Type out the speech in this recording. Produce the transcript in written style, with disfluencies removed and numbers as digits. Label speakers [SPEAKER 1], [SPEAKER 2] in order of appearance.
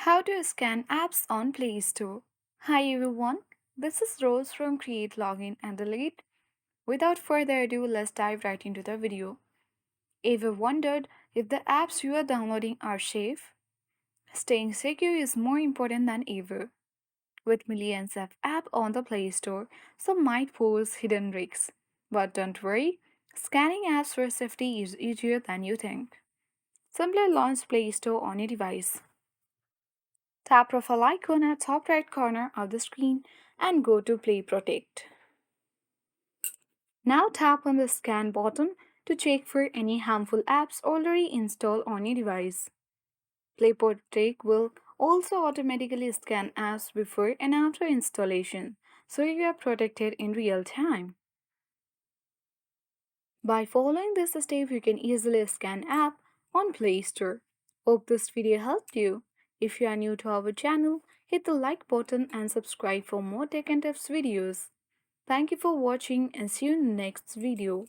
[SPEAKER 1] How to scan apps on Play Store. Hi everyone, this is Rose from Create Login and Delete. Without further ado, let's dive right into the video. Ever wondered if the apps you are downloading are safe? Staying secure is more important than ever. With millions of apps on the Play Store, some might pose hidden risks. But don't worry, scanning apps for safety is easier than you think. Simply launch Play Store on your device. Tap profile icon at top right corner of the screen and go to Play Protect. Now tap on the scan button to check for any harmful apps already installed on your device. Play Protect will also automatically scan apps before and after installation, so you are protected in real time. By following this step, you can easily scan app on Play Store. Hope this video helped you. If you are new to our channel, hit the like button and subscribe for more tech and tips videos. Thank you for watching and see you in the next video.